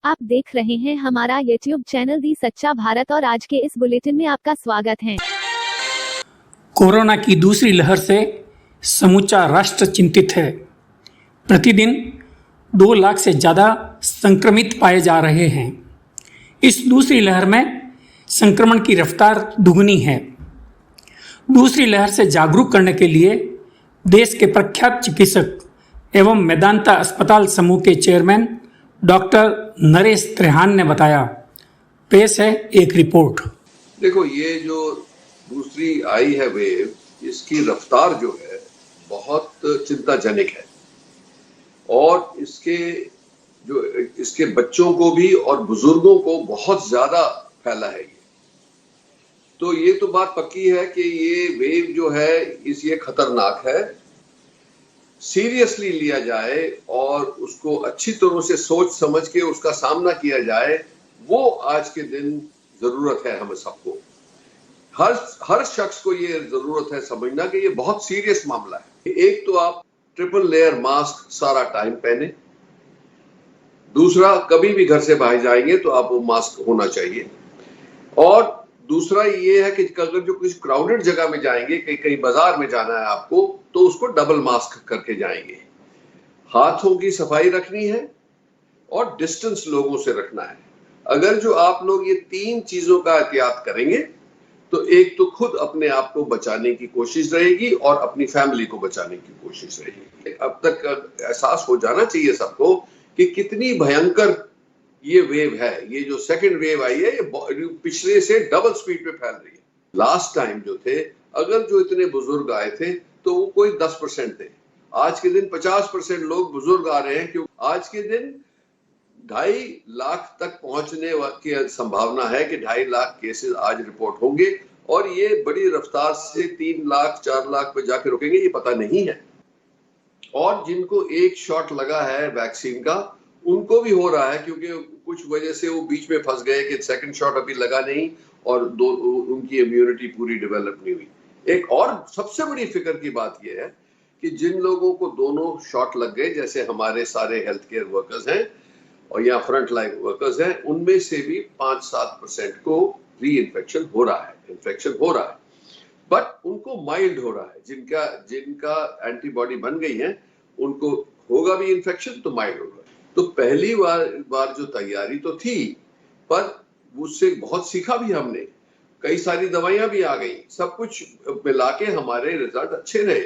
आप देख रहे हैं हमारा YouTube चैनल दी सच्चा भारत और आज के इस बुलेटिन में आपका स्वागत है। कोरोना की दूसरी लहर से समूचा राष्ट्र चिंतित है। प्रतिदिन 2 लाख से ज़्यादा संक्रमित पाए जा रहे हैं। इस दूसरी लहर में संक्रमण की रफ्तार दुगनी है। दूसरी लहर से जागरूक करने के लिए देश के प्रख्यात चिकित्सक एवं मेदांता अस्पताल समूह के चेयरमैन डॉक्टर नरेश त्रेहान ने बताया। पेश है एक रिपोर्ट। देखो, ये जो दूसरी आई है वेव, इसकी रफ्तार जो है बहुत चिंताजनक है और इसके बच्चों को भी और बुजुर्गों को बहुत ज्यादा फैला है। तो ये तो बात पक्की है कि ये वेव जो है ये खतरनाक है। सीरियसली लिया जाए और उसको अच्छी तरह से सोच समझ के उसका सामना किया जाए, वो आज के दिन जरूरत है हमें सबको। हर शख्स को ये जरूरत है समझना कि ये बहुत सीरियस मामला है। एक तो आप ट्रिपल लेयर मास्क सारा टाइम पहने, दूसरा कभी भी घर से बाहर जाएंगे तो आप वो मास्क होना चाहिए, और दूसरा ये है कि अगर जो कुछ क्राउडेड जगह में जाएंगे, कहीं बाजार में जाना है आपको, तो उसको डबल मास्क करके जाएंगे। हाथों की सफाई रखनी है और डिस्टेंस लोगों से रखना है। अगर जो आप लोग ये 3 चीजों का एहतियात करेंगे तो एक तो खुद अपने आप को बचाने की कोशिश रहेगी और अपनी फैमिली को बचाने की कोशिश रहेगी। अब तक एहसास हो जाना चाहिए सबको कि कितनी भयंकर ये वेव है। ये जो सेकंड वेव आई है, ये पिछले से डबल स्पीड पे फैल रही है। लास्ट टाइम जो थे, अगर जो इतने बुजुर्ग आए थे तो वो कोई 10% थे। आज के दिन 50% लोग बुजुर्ग आ रहे हैं, क्योंकि आज के दिन 2.5 लाख तक पहुंचने की संभावना है कि 2.5 लाख केसेस आज रिपोर्ट होंगे, और ये बड़ी रफ्तार से 3 लाख 4 लाख पे जाके रुकेंगे, ये पता नहीं है। और जिनको एक शॉट लगा है वैक्सीन का, उनको भी हो रहा है, क्योंकि कुछ वजह से वो बीच में फंस गए कि सेकंड शॉट अभी लगा नहीं और उनकी इम्यूनिटी पूरी डेवलप नहीं हुई। एक और सबसे बड़ी फिक्र की बात यह है कि जिन लोगों को दोनों शॉट लग गए, जैसे हमारे सारे हेल्थ केयर वर्कर्स हैं और या फ्रंट लाइन वर्कर्स हैं, उनमें से भी 5-7% को री इन्फेक्शन हो रहा है, बट उनको माइल्ड हो रहा है। जिनका एंटीबॉडी बन गई है, उनको होगा भी इन्फेक्शन तो माइल्ड होगा। तो पहली बार जो तैयारी तो थी, पर उससे बहुत सीखा भी हमने। कई सारी दवाइयां भी आ गई, सब कुछ मिला के हमारे रिजल्ट अच्छे रहे।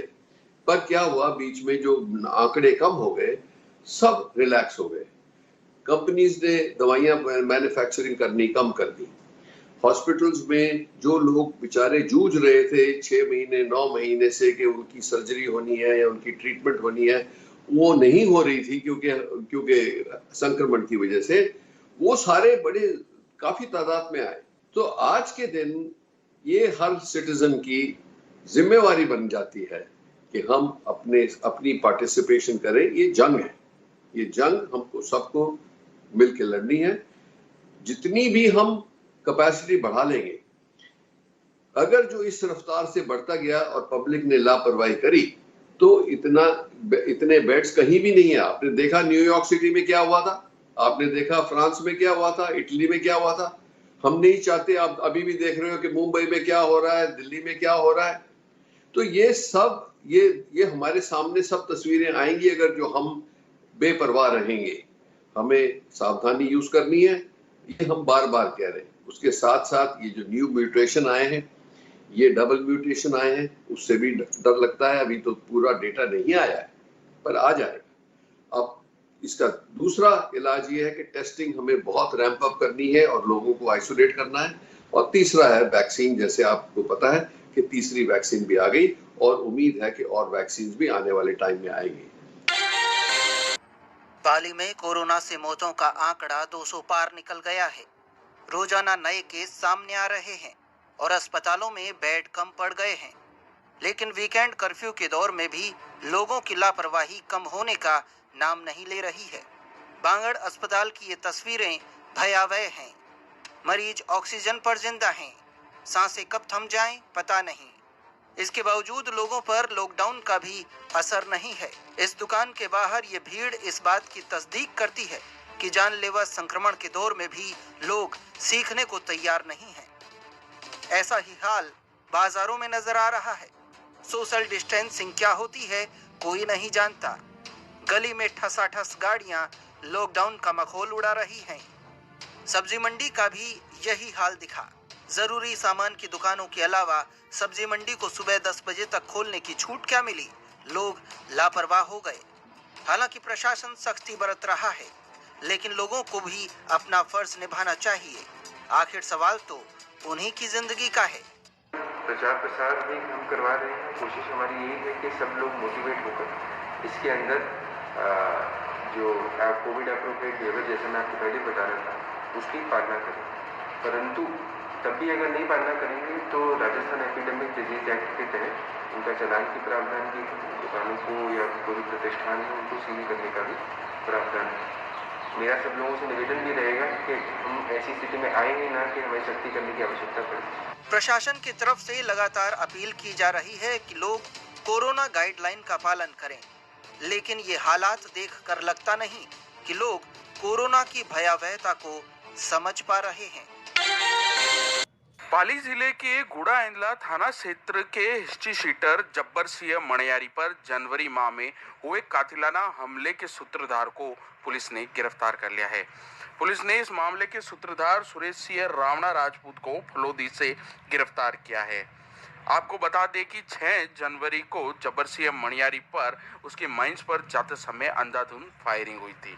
पर क्या हुआ, बीच में जो आंकड़े कम हो गए, सब रिलैक्स हो गए। कंपनीज ने दवाइयां मैन्युफैक्चरिंग करनी कम कर दी। हॉस्पिटल्स में जो लोग बेचारे जूझ रहे थे 6 महीने 9 महीने से कि उनकी सर्जरी होनी है या उनकी ट्रीटमेंट होनी है, वो नहीं हो रही थी क्योंकि संक्रमण की वजह से, वो सारे बड़े काफी तादाद में आए। तो आज के दिन ये हर सिटीजन की जिम्मेवारी बन जाती है कि हम अपनी पार्टिसिपेशन करें। ये जंग है, ये जंग हमको सबको मिलकर लड़नी है। जितनी भी हम कैपेसिटी बढ़ा लेंगे, अगर जो इस रफ्तार से बढ़ता गया और पब्लिक ने लापरवाही करी, तो इतने बेड्स कहीं भी नहीं है। आपने देखा न्यूयॉर्क सिटी में क्या हुआ था, आपने देखा फ्रांस में क्या हुआ था, इटली में क्या हुआ था। हम नहीं चाहते, आप अभी भी देख रहे हो कि मुंबई में क्या हो रहा है, दिल्ली में क्या हो रहा है। तो ये सब ये हमारे सामने सब तस्वीरें आएंगी अगर जो हम बेपरवाह रहेंगे। हमें सावधानी यूज करनी है, ये हम बार बार कह रहे हैं। उसके साथ साथ ये जो न्यू म्यूटेशन आए हैं, ये डबल म्यूटेशन आए हैं, उससे भी डर लगता है। अभी तो पूरा डेटा नहीं आया है, पर आ जाएगा। अब इसका दूसरा इलाज ये है कि टेस्टिंग हमें बहुत रैंप अप करनी है और लोगों को आइसोलेट करना है। और तीसरा है वैक्सीन। जैसे आपको पता है कि तीसरी वैक्सीन भी आ गई और उम्मीद है कि और वैक्सीन भी आने वाले टाइम में आएंगी। पाली में कोरोना से मौतों का आंकड़ा 200 पार निकल गया है। रोजाना नए केस सामने आ रहे हैं और अस्पतालों में बेड कम पड़ गए हैं। लेकिन वीकेंड कर्फ्यू के दौर में भी लोगों की लापरवाही कम होने का नाम नहीं ले रही है। बांगड़ अस्पताल की ये तस्वीरें भयावह हैं। मरीज ऑक्सीजन पर जिंदा हैं, सांसें कब थम जाएं पता नहीं। इसके बावजूद लोगों पर लॉकडाउन का भी असर नहीं है। इस दुकान के बाहर ये भीड़ इस बात की तस्दीक करती है कि जानलेवा संक्रमण के दौर में भी लोग सीखने को तैयार नहीं हैं। ऐसा ही हाल बाजारों में नजर आ रहा है। सोशल डिस्टेंसिंग क्या होती है कोई नहीं जानता। गली में ठसाठस गाड़ियां लॉकडाउन का मखौल उड़ा रही हैं। सब्जी मंडी का भी यही हाल दिखा। जरूरी सामान की दुकानों के अलावा सब्जी मंडी को सुबह 10 बजे तक खोलने की छूट क्या मिली। लोग लापरवाह हो गए। हालांकि प्रशासन सख्ती बरत रहा है, लेकिन लोगों को भी अपना फर्ज निभाना चाहिए। आखिर सवाल तो उन्हीं की जिंदगी का है। प्रचार प्रसार भी हम करवा रहे हैं। कोशिश हमारी यही है कि सब लोग मोटिवेट होकर इसके अंदर जो कोविड अप्रोप्रिएट बिहेवियर जैसे मैं आपको पहले बता रहा था उसकी पालना करें। परंतु तब भी अगर नहीं पालना करेंगे तो राजस्थान एपिडेमिक डिजीज एक्ट के तहत उनका चालान की प्रावधान भी है। दुकानों को या कोई भी प्रतिष्ठान है उनको सील करने का भी प्रावधान है। मेरा सब लोगों से निवेदन भी रहेगा कि हम ऐसी स्थिति में आएंगे ना कि हमें सख्ती करने की आवश्यकता पड़े। प्रशासन की तरफ से लगातार अपील की जा रही है कि लोग कोरोना गाइडलाइन का पालन करें, लेकिन ये हालात देखकर लगता नहीं कि लोग कोरोना की भयावहता को समझ पा रहे हैं। पाली जिले के गुड़ा इंदला थाना क्षेत्र के हिस्ट्री शीटर जब्बर सिंह मणियारी पर जनवरी माह में हुए कातिलाना हमले के सूत्रधार को पुलिस ने गिरफ्तार कर लिया है। पुलिस ने इस मामले के सूत्रधार सुरेश सिंह रावणा राजपूत को फलोदी से गिरफ्तार किया है। आपको बता दें कि 6 जनवरी को जब्बर सिंह मणियारी पर उसके माइंस पर जाते समय अंधाधुंध फायरिंग हुई थी।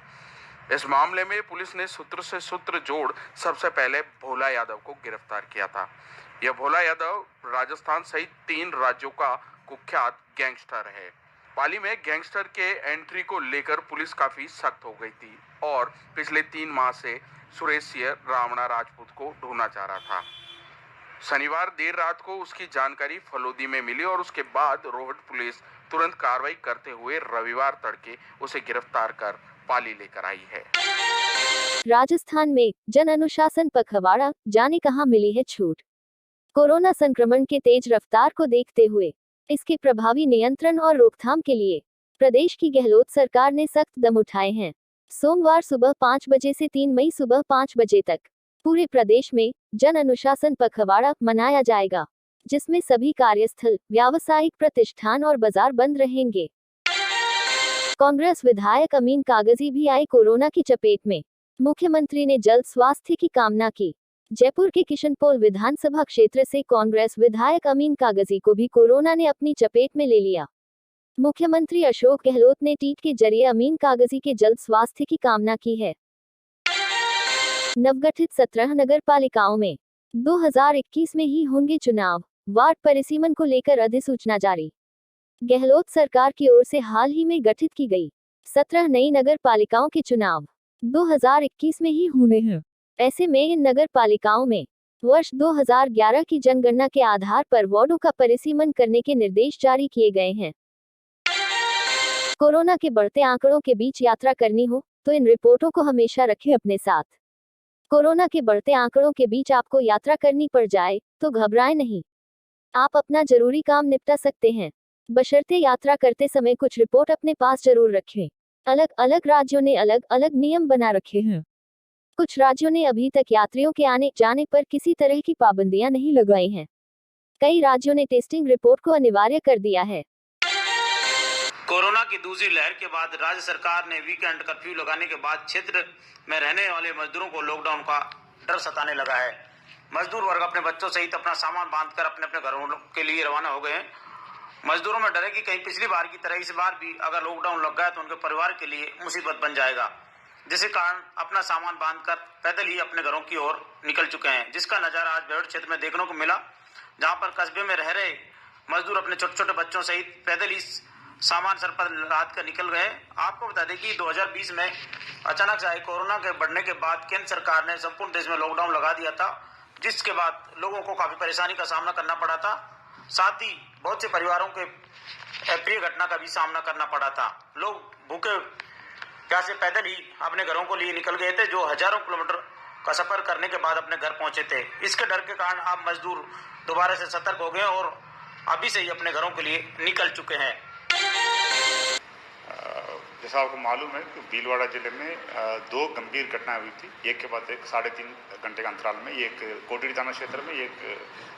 इस मामले में पुलिस ने सूत्र से सूत्र जोड़ सबसे पहले भोला यादव को गिरफ्तार किया था। यह भोला यादव राजस्थान सहित 3 राज्यों का कुख्यात गैंगस्टर है। पाली में गैंगस्टर के एंट्री को लेकर पुलिस काफी सख्त हो गई थी और पिछले 3 माह से सुरेश सिंह रावणा राजपूत को ढूंढा जा रहा था। शनिवार देर रात को उसकी जानकारी फलोदी में मिली और उसके बाद रोहट पुलिस तुरंत कार्रवाई करते हुए रविवार तड़के उसे गिरफ्तार कर पाली लेकर आई है। राजस्थान में जन अनुशासन पखवाड़ा, जाने कहां मिली है छूट। कोरोना संक्रमण के तेज रफ्तार को देखते हुए इसके प्रभावी नियंत्रण और रोकथाम के लिए प्रदेश की गहलोत सरकार ने सख्त कदम उठाए हैं। सोमवार सुबह 5 बजे से 3 मई सुबह 5 बजे तक पूरे प्रदेश में जन अनुशासन पखवाड़ा मनाया जाएगा, जिसमें सभी कार्यस्थल, व्यावसायिक प्रतिष्ठान और बाजार बंद रहेंगे। कांग्रेस विधायक अमीन कागजी भी आए कोरोना की चपेट में। मुख्यमंत्री ने जल्द स्वास्थ्य की कामना की। जयपुर के किशनपोल विधानसभा क्षेत्र से कांग्रेस विधायक अमीन कागजी को भी कोरोना ने अपनी चपेट में ले लिया। मुख्यमंत्री अशोक गहलोत ने ट्वीट के जरिए अमीन कागजी के जल्द स्वास्थ्य की कामना की है। नवगठित 17 नगर पालिकाओं में 2021 में ही होंगे चुनाव, वार्ड परिसीमन को लेकर अधिसूचना जारी। गहलोत सरकार की ओर से हाल ही में गठित की गई 17 नई नगर पालिकाओं के चुनाव 2021 में ही होने हैं। ऐसे में इन नगर पालिकाओं में वर्ष 2011 की जनगणना के आधार पर वार्डों का परिसीमन करने के निर्देश जारी किए गए हैं। कोरोना के बढ़ते आंकड़ों के बीच यात्रा करनी हो तो इन रिपोर्टों को हमेशा रखें अपने साथ। कोरोना के बढ़ते आंकड़ों के बीच आपको यात्रा करनी पड़ जाए तो घबराएं नहीं, आप अपना जरूरी काम निपटा सकते हैं, बशर्ते यात्रा करते समय कुछ रिपोर्ट अपने पास जरूर रखें। अलग अलग राज्यों ने अलग अलग नियम बना रखे हैं। कुछ राज्यों ने अभी तक यात्रियों के आने जाने पर किसी तरह की पाबंदियां नहीं लगाई हैं। कई राज्यों ने टेस्टिंग रिपोर्ट को अनिवार्य कर दिया है। कोरोना की दूसरी लहर के बाद राज्य सरकार ने वीकेंड कर्फ्यू लगाने के बाद क्षेत्र में रहने वाले मजदूरों को लॉकडाउन का डर सताने लगा है। मजदूर वर्ग अपने बच्चों सहित अपना सामान बांधकर अपने अपने घरों के लिए रवाना हो गए हैं। मजदूरों में डर है कि कहीं पिछली बार की तरह इस बार भी अगर लॉकडाउन लग गया तो उनके परिवार के लिए मुसीबत बन जाएगा, जिसके कारण अपना सामान बांधकर पैदल ही अपने घरों की ओर निकल चुके हैं, जिसका नजारा आज बेहड़ क्षेत्र में देखने को मिला, जहां पर कस्बे में रह रहे मजदूर अपने छोटे छोटे बच्चों सहित पैदल ही सामान सर पर लाद कर निकल गए। आपको बता दें कि 2020 में अचानक से आए कोरोना के बढ़ने के बाद केंद्र सरकार ने संपूर्ण देश में लॉकडाउन लगा दिया था, जिसके बाद लोगों को काफी परेशानी का सामना करना पड़ा था। साथ ही बहुत से परिवारों के अप्रिय घटना का भी सामना करना पड़ा था। लोग भूखे प्यासे पैदल ही अपने घरों को लिए निकल गए थे, जो हजारों किलोमीटर का सफर करने के बाद अपने घर पहुंचे थे। इसके डर के कारण अब मजदूर दोबारा से सतर्क हो गए और अभी से ही अपने घरों के लिए निकल चुके हैं। जैसा आपको मालूम है कि भीलवाड़ा जिले में 2 गंभीर घटनाएं हुई थी, एक के बाद एक 3.5 घंटे के अंतराल में, एक कोटड़ी थाना क्षेत्र में, एक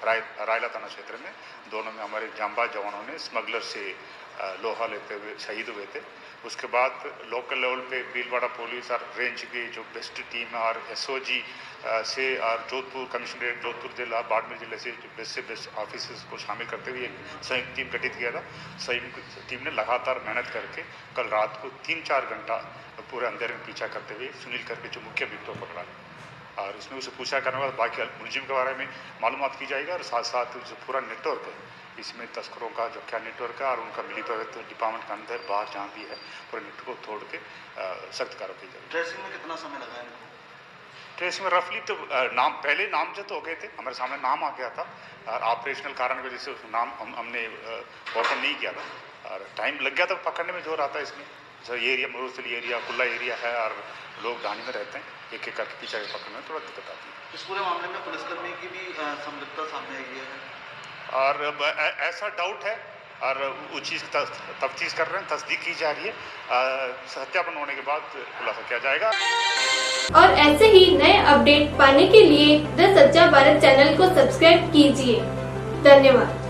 रायला थाना क्षेत्र में। दोनों में हमारे जांबाज जवानों ने स्मगलर से लोहा लेते हुए शहीद हुए थे। उसके बाद लोकल लेवल पे भीलवाड़ा पुलिस और रेंज की जो बेस्ट टीम है और एसओजी से और जोधपुर कमिश्नरेट जोधपुर जिला बाड़मेर जिले से जो बेस्ट से बेस्ट ऑफिसर्स को शामिल करते हुए एक संयुक्त टीम गठित किया था। संयुक्त टीम ने लगातार मेहनत करके कल रात को 3-4 घंटा पूरे अंधेरे में पीछा करते हुए सुनील करके जो मुख्य अभियुक्त को पकड़ा और इसमें उसे पूछा करने के बाद बाकी मुलजिम के बारे में मालूमात की जाएगी और साथ साथ जो पूरा नेटवर्क है इसमें तस्करों का जो क्या नेटवर्क है और उनका मिलीभगत डिपार्टमेंट के अंदर बाहर जहाँ भी है पूरे नेटवर्क को तोड़ के सख्त कार्रवाई की जाएगी। ट्रेसिंग में कितना समय लगा है? ट्रेसिंग में रफली तो पहले नामजद हो गए थे, हमारे सामने नाम आ गया था और ऑपरेशनल कारण की वजह से उस नाम हमने ओपन नहीं किया था और टाइम लग गया था पकड़ने में। जो रहा था इसमें ये एरिया मरुस्थली एरिया खुला एरिया है और लोग ढाणी में रहते हैं, एक एक करके पीछे पकड़ने में थोड़ा दिक्कत आती है। इस पूरे मामले में पुलिसकर्मी की भी संलिप्तता सामने आई है और ऐसा डाउट है और उस चीज़ की तफ्तीश कर रहे हैं, तस्दीक की जा रही है, सत्यापन होने के बाद खुलासा किया जाएगा। और ऐसे ही नए अपडेट पाने के लिए द सच्चा भारत चैनल को सब्सक्राइब कीजिए। धन्यवाद।